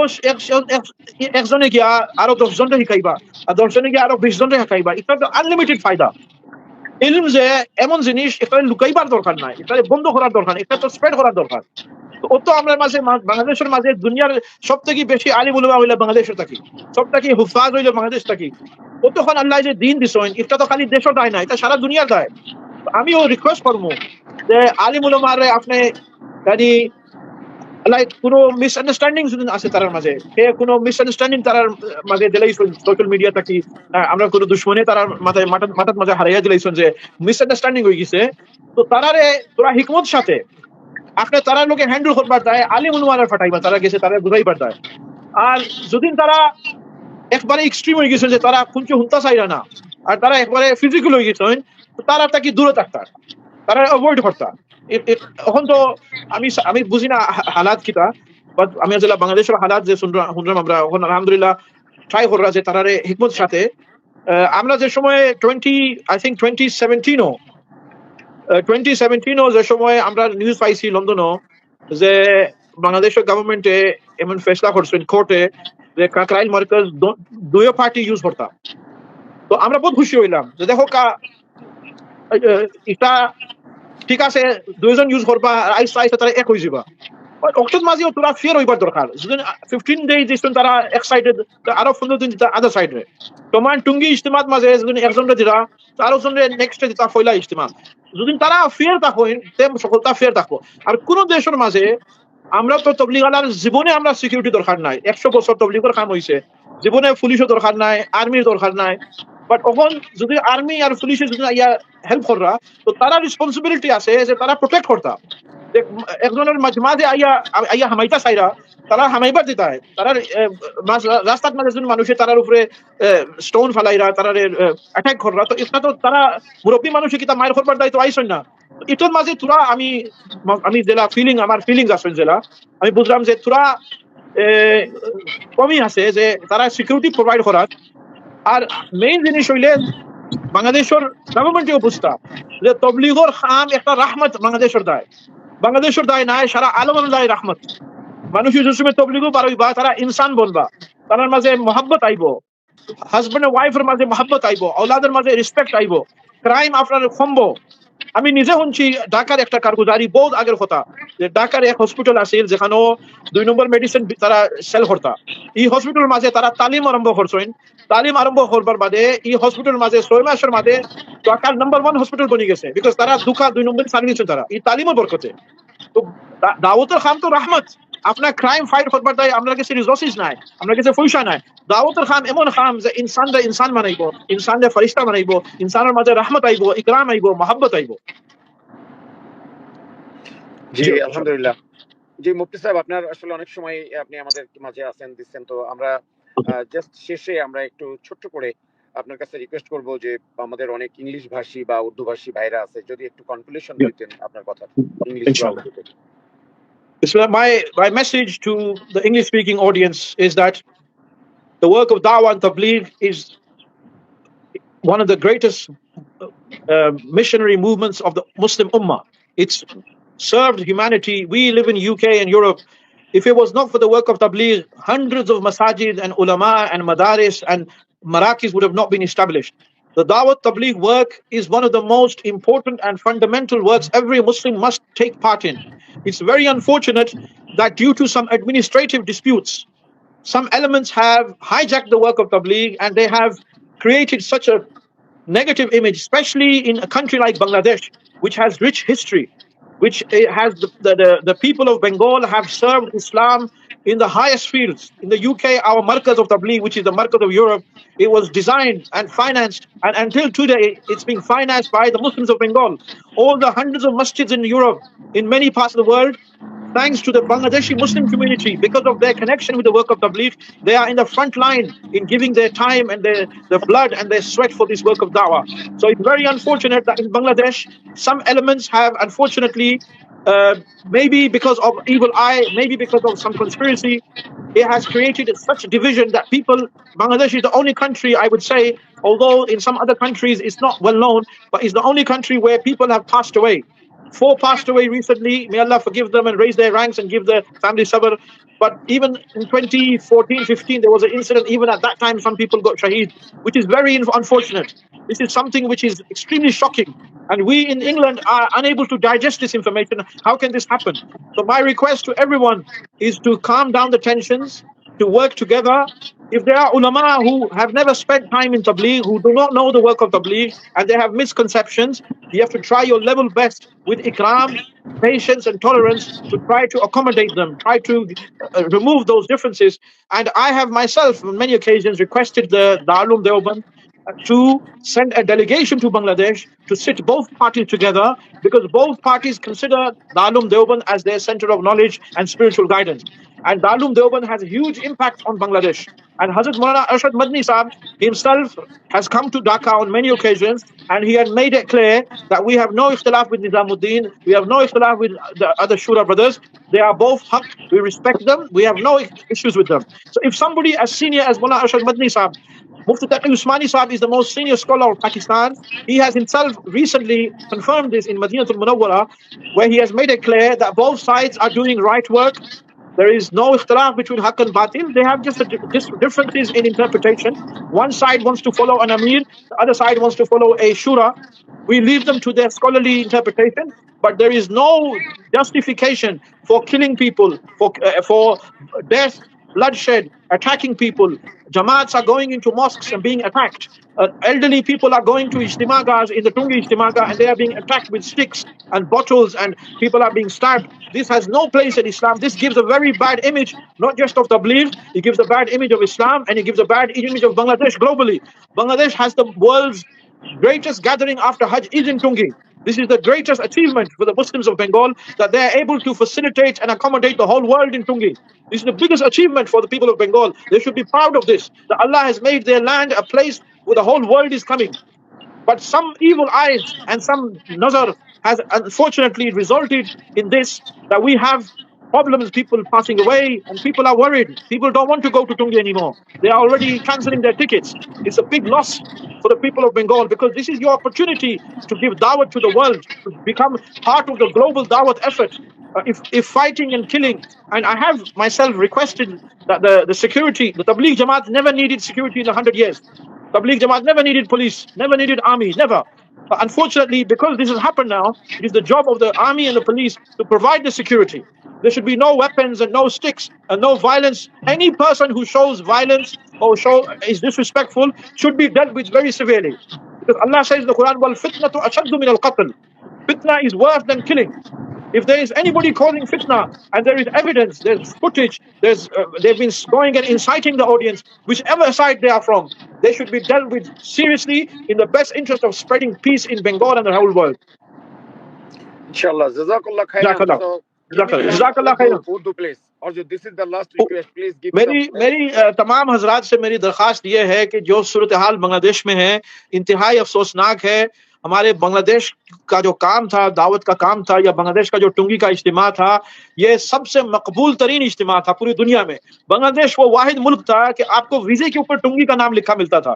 একজনে গিয়া আরো 10 জনরে শিখাইবা, আর 10 জনে গিয়া আরো 20 জনরে শিখাইবা, এটা তো আনলিমিটেড ফায়দা। ইলম যে এমন জিনিস, এটা লুকাইবার দরকার নাই, এটা বন্ধ করার দরকার, এটা তো স্প্রেড করার দরকার। ও তো আমরা মাঝে বাংলাদেশের মাঝে দুনিয়ার সব থেকে বেশি আলিম উলামা হইলে বাংলাদেশে থাকি, সব থেকে হুফাজ হইলে বাংলাদেশ থাকি। ও তখন আল্লাহ যে দিন দিছেন, এটা তো খালি দেশও দায় না, এটা সারা দুনিয়ার দায়। আমিও রিকোয়েস্ট করবো যে আলিম উলামারে আপনি মানে লাইক কোনো মিসআন্ডারস্ট্যান্ডিং যদি আছে তার মাঝে সে কোনো মিসআন্ডারস্ট্যান্ডিং তার মাঝে দিলাইছেন সোশ্যাল মিডিয়া থাকি আমরা কোনো দুশ্মনী তার মাথায় মাথার মাঝে হারাইয়া দিলাইছেন যে মিসআন্ডারস্ট্যান্ডিং হয়ে গেছে তো তারারে তোরা হিকমত সাথে আপনি তারা লোকে হ্যান্ডেল করবার দেয় আলিম উলামারে ফাটাইবা তারা গেছে তারা বুঝাইবার দেয় আর যদি তারা একবারে এক্সট্রিম হয়ে গেছে যে তারা কোনকে হুন্তা চাইরা না আর তারা একবারে ফিজিক্যাল হয়ে গেছেন তারা তাকে দূরে থাকতার তারা অ্যাভয়েড করতা এখন তো আমি বুঝি না হালাত কিটা বাট আমি আসলে বাংলাদেশের হালাত যে শুনলাম আমরা এখন আলহামদুলিল্লাহ ট্রাই করা যে তারারে হিকমত সাথে আমরা যে সময় 2017 যে সময় আমরা নিউজ পাইছি লন্ডনও যে বাংলাদেশের গভর্নমেন্টে এমন ফেসলা করছেন কোর্টে যে ক্রাইম মার্কার্স দুই পার্টি ইউজ করতাম তো আমরা বহুত খুশি হইলাম যে দেখো এটা ঠিক আছে দুইজন ইউজ করবা আইসা আইসা তারা এক হয়ে যাবা অক্টোবর মাঝেও তোরা ফের হইবার দরকার যদি 15 ডেজ দিচ্ছেন তারা এক সাইডে আরো 15 দিন আদার সাইডে তোমার টুঙ্গি ইজতেমাত মাঝে যদি একজনকে দিলা আরো জনের নেক্সট দিতা ফয়লা ইজতেমা যদি তারা ফের থাকো তেম সকলটা ফের থাকো আর কোন দেশের মাঝে আমরা তো তবলিগালার জীবনে আমরা সিকিউরিটি দরকার নাই 100 বছর তবলিগের কাম হয়েছে জীবনে পুলিশের দরকার নাই আর্মির দরকার নাই বাট এখন যদি আর্মি আর পুলিশে যদি ইয়া হেল্প করা তো তারা রেসপন্সিবিলিটি আছে যে তারা প্রোটেক্ট করতা একজনের মাঝে আইয়া হামাইতা চাইরা তারা হামাইবার দিতা তারা রাস্তার মাঝে যদি মানুষের তারার উপরে স্টোন ফালাইরা তারা অ্যাটাক করা তো এটা তো তারা মুরব্বী মানুষের কিতা মায়ের করবার দায়িত্ব আইসেন না এটার মাঝে তোরা আমি জেলা আমার ফিলিংস আছে জেলা আমি বুঝলাম যে তোরা কমই আছে যে তারা সিকিউরিটি প্রোভাইড করার আর মেইন জিনিস হইলে বাংলাদেশের গভর্নমেন্টের অবস্থা যে তবলিগর খাম একটা রাহমত বাংলাদেশের দায় নাই সারা আলমের দায় রাহমত মানুষের জসুমে তবলিগও পারইবা তারা ইনসান বলবা তার মাঝে মহব্বত আইব হাজবেন্ড ওয়াইফের মাঝে মহব্বত আইব আওলাদের মাঝে রেসপেক্ট আইব ক্রাইম আপনার কমবো আমি নিজে শুনছি ঢাকার একটা কারগুজারি বহুত আগের কথা যে ঢাকার এক হসপিটাল আছিল যেখানে 2 নম্বর মেডিসিন তারা সেল করতা এই হসপিটাল মাঝে তারা তালিম আরম্ভ করছেন তালিম আরম্ভ করবার বাদে এই হসপিটাল মাঝে 6 মাসের মাঝে ঢাকার নাম্বার 1 হসপিটাল বনি গেছে বিকজ তারা 2 নম্বর সার্ভিস তারা এই তালিমের বরকতে তো দাওয়াতের খাম তো রহমত আপনার ক্রাইম ফাইট করবার দায় আপনার কাছে রিসোর্সেস নাই আপনার কাছে পয়সা নাই দাওয়াতের খাম এমন খাম যে ইনসান বানাইব ইনসানরে ফেরেশতা বানাইব ইনসানের মাঝে রহমত আইব ইকরাম আইব মহব্বত আইব জি আলহামদুলিল্লাহ জি মুফতি সাহেব আপনার আসলে অনেক সময় আপনি আমাদের মাঝে আছেন দিচ্ছেন তো আমরা জাস্ট শেষে আমরা একটু ছোট্ট করে আপনার কাছে রিকোয়েস্ট করব যে আমাদের অনেক ইংলিশ ভাষী বা উর্দু ভাষী ভাইরা আছে যদি একটু কনক্লুশন দিতেন আপনার কথা English My message to the English speaking audience is that the work of Dawah and Tabligh is one of the greatest missionary movements of the Muslim Ummah. It's served humanity. We live in UK and Europe. If it was not for the work of Tabligh, hundreds of masajid and ulama and madaris and marakis would have not been established. The Dawah Tabligh work is one of the most important and fundamental works every Muslim must take part in. It's very unfortunate that due to some administrative disputes, some elements have hijacked the work of Tabligh and they have created such a negative image, especially in a country like Bangladesh, which has rich history, which has the people of Bengal have served Islam in the highest fields. In the UK, our Markaz of Tabligh, which is the Markaz of Europe, it was designed and financed, and until today, it's being financed by the Muslims of Bengal. All the hundreds of masjids in Europe, in many parts of the world, thanks to the Bangladeshi Muslim community, because of their connection with the work of Tabligh, they are in the front line in giving their time and their blood and their sweat for this work of da'wah. So it's very unfortunate that in Bangladesh, some elements have unfortunately, maybe because of evil eye, maybe because of some conspiracy, it has created such division that Bangladesh is the only country, I would say, although in some other countries it's not well known, but it's the only country where people have passed away. 4 passed away recently. May Allah forgive them and raise their ranks and give their family sabr. But even in 2014-15, there was an incident. Even at that time, some people got shaheed, which is very unfortunate. This is something which is extremely shocking. And we in England are unable to digest this information. How can this happen? So my request to everyone is to calm down the tensions. to work together. If there are ulama who have never spent time in tabligh, who do not know the work of tabligh, and they have misconceptions, you have to try your level best with ikram, patience, and tolerance to try to accommodate them, try to remove those differences. And I have myself, on many occasions, requested the Darul Deoband to send a delegation to Bangladesh to sit both parties together, because both parties consider Darul Deoband as their center of knowledge and spiritual guidance. And Darul Deoband has a huge impact on Bangladesh. And Hazrat Maulana Arshad Madni Sahab himself has come to Dhaka on many occasions, and he had made it clear that we have no ikhtilaf with Nizamuddin, we have no ikhtilaf with the other Shura brothers. They are both haq, we respect them, we have no issues with them. So if somebody as senior as Maulana Arshad Madni Sahab, Mufti Taqi Usmani Sahab is the most senior scholar of Pakistan. He has himself recently confirmed this in Madinatul Munawwara, where he has made it clear that both sides are doing right work. There is no ikhtilaf between haq and batil. They have just differences in interpretation. One side wants to follow an amir, the other side wants to follow a shura. We leave them to their scholarly interpretation, but there is no justification for killing people, for death, bloodshed, attacking people. Jamaats are going into mosques and being attacked. Elderly people are going to ijtimagas in the Tungi ijtimaga, and they are being attacked with sticks and bottles, and people are being stabbed. This has no place in Islam. This gives a very bad image, not just of Tabligh, it gives a bad image of Islam, and it gives a bad image of Bangladesh globally. Bangladesh has the world's greatest gathering after Hajj is in Tungi. This is the greatest achievement for the Muslims of Bengal, that they are able to facilitate and accommodate the whole world in Tungi. This is the biggest achievement for the people of Bengal. They should be proud of this, that Allah has made their land a place where the whole world is coming. But some evil eyes and some nazar has unfortunately resulted in this, that we have problems, people passing away, and people are worried. People don't want to go to Tungi anymore. They are already cancelling their tickets. It's a big loss for the people of Bengal, because this is your opportunity to give dawat to the world, to become part of the global dawat effort. If fighting and killing, and I have myself requested that the security, the Tabligh Jamaat never needed security in 100 years. Tabligh Jamaat never needed police, never needed army, never. But unfortunately, because this has happened now, it is the job of the army and the police to provide the security. There should be no weapons and no sticks and no violence. Any person who shows violence or is disrespectful should be dealt with very severely. Because Allah says in the Quran, "Wal fitnatu ashaddu min al-qatl." Fitna is worse than killing. If there is anybody causing fitna and there is evidence, there's footage, they've been going and inciting the audience, whichever side they are from, they should be dealt with seriously in the best interest of spreading peace in Bengal and the whole world. Inshallah. Jazakallah khairan. Jazakallah. So give me Jazakallah some khairan. Urdu please. Or this is the last request. Please give मेरी तमाम हजरात से मेरी दरखास्त ये है कि जो सूरत हाल बांग्लादेश में है, इंतहाई अफसोसनाक है। हमारे बांग्लादेश का जो काम था, दावत का काम था, या बांग्लादेश का जो टुंगी का इज्तिमा था, ये सबसे मकबूल तरीन इज्तिमा था पूरी दुनिया में। बांग्लादेश वो वाहिद मुल्क था कि आपको वीजे के ऊपर टुंगी का नाम लिखा मिलता था।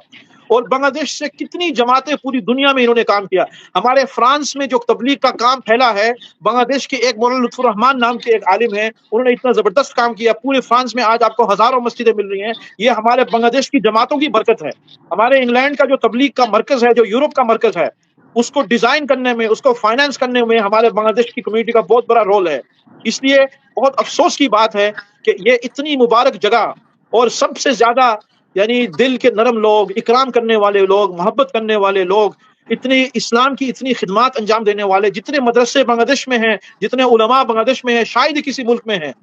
और बांग्लादेश से कितनी जमातें पूरी दुनिया में इन्होंने काम किया। हमारे फ्रांस में जो तबलीग का काम फैला है, बांग्लादेश के एक मौलाना लुत्फुर रहमान नाम के एक आलिम है, उन्होंने इतना जबरदस्त काम किया। पूरे फ्रांस में आज आपको हजारों मस्जिदें मिल रही हैं। ये हमारे बांग्लादेश की जमातों की बरकत है। हमारे इंग्लैंड का जो तबलीग का मरकज है, जो यूरोप का मरकज है, उसको डिजाइन करने में, उसको फाइनेंस करने में हमारे बांग्लादेश की कम्युनिटी का बहुत बड़ा रोल है। इसलिए बहुत अफसोस की बात है कि ये इतनी मुबारक जगह, और सबसे ज्यादा यानी दिल के नरम लोग, इकराम करने वाले लोग, मोहब्बत करने वाले लोग, इतनी इस्लाम की इतनी खिदमत अंजाम देने वाले, जितने मदरसे बांग्लादेश में हैं, जितने उलमा बांग्लादेश में हैं, शायद ही किसी मुल्क में हैं।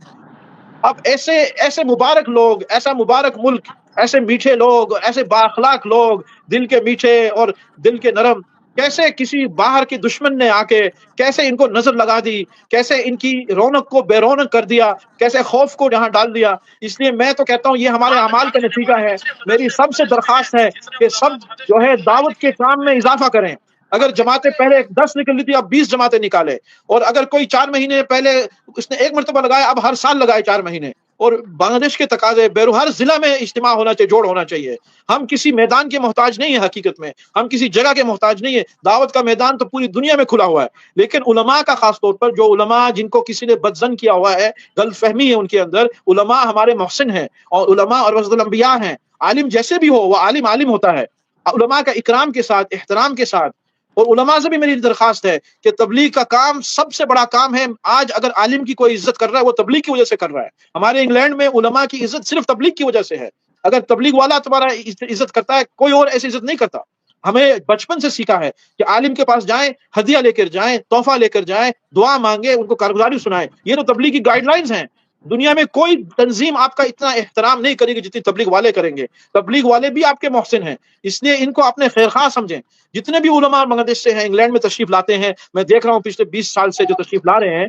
अब ऐसे मुबारक लोग, ऐसा मुबारक मुल्क, ऐसे मीठे लोग, ऐसे बाअखलाक लोग, दिल के मीठे और दिल के नरम, कैसे किसी बाहर के दुश्मन ने आके कैसे इनको नजर लगा दी, कैसे इनकी रौनक को बेरौनक कर दिया, कैसे खौफ को यहाँ डाल दिया। इसलिए मैं तो कहता हूँ ये हमारे अमाल का नतीजा है। मेरी सबसे दरखास्त है कि सब जो है दावत के काम में इजाफा करें। अगर जमातें पहले 10 निकल रही थी, अब 20 जमातें निकाले, और अगर कोई 4 महीने पहले उसने एक मरतबा लगाया, अब हर साल लगाए 4 महीने। और बांग्लादेश के तकाजे हर जिला में इज्तिमा होना चाहिए, जोड़ होना चाहिए। हम किसी मैदान के मोहताज नहीं है, हकीकत में हम किसी जगह के मोहताज नहीं है। दावत का मैदान तो पूरी दुनिया में खुला हुआ है, लेकिन उलमा का खास तौर पर, जो उलमा जिनको किसी ने बदजन किया हुआ है, गलतफहमी है उनके अंदर, उलमा हमारे मोहसिन हैं, और उलमा और वरसतुल अंबिया हैं। आलिम जैसे भी हो, वो आलिम आलिम होता है। उलमा का इकराम के साथ, एहतराम के साथ, اور علماء سے بھی میری درخواست ہے کہ تبلیغ کا کام سب سے بڑا کام ہے. آج اگر عالم کی کوئی عزت کر رہا ہے وہ تبلیغ کی وجہ سے کر رہا ہے. ہمارے انگلینڈ میں علماء کی عزت صرف تبلیغ کی وجہ سے ہے. اگر تبلیغ والا تمہارا عزت کرتا ہے کوئی اور ایسی عزت نہیں کرتا. ہمیں بچپن سے سیکھا ہے کہ عالم کے پاس جائیں, ہدیہ لے کر جائیں, تحفہ لے کر جائیں, دعا مانگے, ان کو کارگزاری سنائیں. یہ تو تبلیغ کی گائیڈ لائنز ہیں. دنیا میں کوئی تنظیم آپ کا اتنا احترام نہیں کرے گی جتنی تبلیغ والے کریں گے. تبلیغ والے بھی آپ کے محسن ہیں, اس لیے ان کو اپنے خیر خواہ سمجھیں. جتنے بھی علماء بنگلہ دیش سے ہیں, انگلینڈ میں تشریف لاتے ہیں, میں دیکھ رہا ہوں پچھلے 20 سال سے جو تشریف لا رہے ہیں,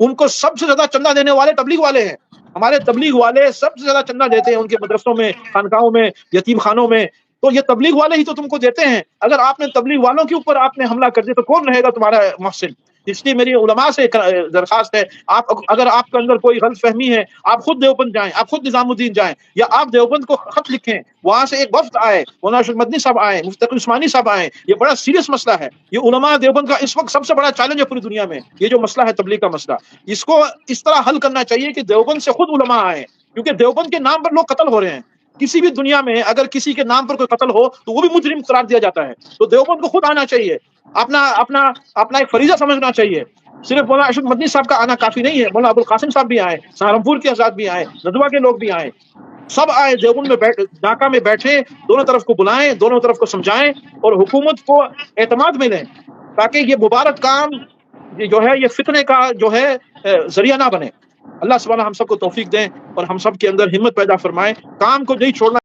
ان کو سب سے زیادہ چندہ دینے والے تبلیغ والے ہیں. ہمارے تبلیغ والے سب سے زیادہ چندہ دیتے ہیں ان کے مدرسوں میں, خانقاہوں میں, یتیم خانوں میں. تو یہ تبلیغ والے ہی تو تم کو دیتے ہیں. اگر آپ نے تبلیغ والوں کے اوپر آپ نے حملہ کر دیا تو کون رہے گا تمہارا محسن؟ اس لیے میری علماء سے درخواست ہے, آپ اگر آپ کے اندر کوئی غلط فہمی ہے, آپ خود دیوبند جائیں, آپ خود نظام الدین جائیں, یا آپ دیوبند کو خط لکھیں, وہاں سے ایک وفد آئے, مولانا اشرف مدنی صاحب آئے, مفتی تقی عثمانی صاحب آئے. یہ بڑا سیریس مسئلہ ہے. یہ علماء دیوبند کا اس وقت سب سے بڑا چیلنج ہے پوری دنیا میں, یہ جو مسئلہ ہے تبلیغ کا مسئلہ. اس کو اس طرح حل کرنا چاہیے کہ دیوبند سے خود علماء آئے, کیونکہ دیوبند کے نام پر لوگ قتل ہو رہے ہیں. کسی بھی دنیا میں اگر کسی کے نام پر کوئی قتل ہو تو وہ بھی مجرم قرار دیا جاتا ہے. تو دیوبند کو خود آنا چاہیے, اپنا اپنا اپنا ایک فریضہ سمجھنا چاہیے. صرف مولانا اشرف مدنی صاحب کا آنا کافی نہیں ہے, مولانا ابو القاسم صاحب بھی آئے, سہارنپور کے حضرات بھی آئے, ندوہ کے لوگ بھی آئے. سب آئے, دیوبند میں ڈھاکہ میں بیٹھے, دونوں طرف کو بلائیں, دونوں طرف کو سمجھائیں, اور حکومت کو اعتماد میں لیں, تاکہ یہ مبارک کام جو ہے یہ فتنے کا جو ہے ذریعہ نہ بنے. اللہ سبحانہ ہم سب کو توفیق دیں اور ہم سب کے اندر ہمت پیدا فرمائے. کام کو نہیں چھوڑنا.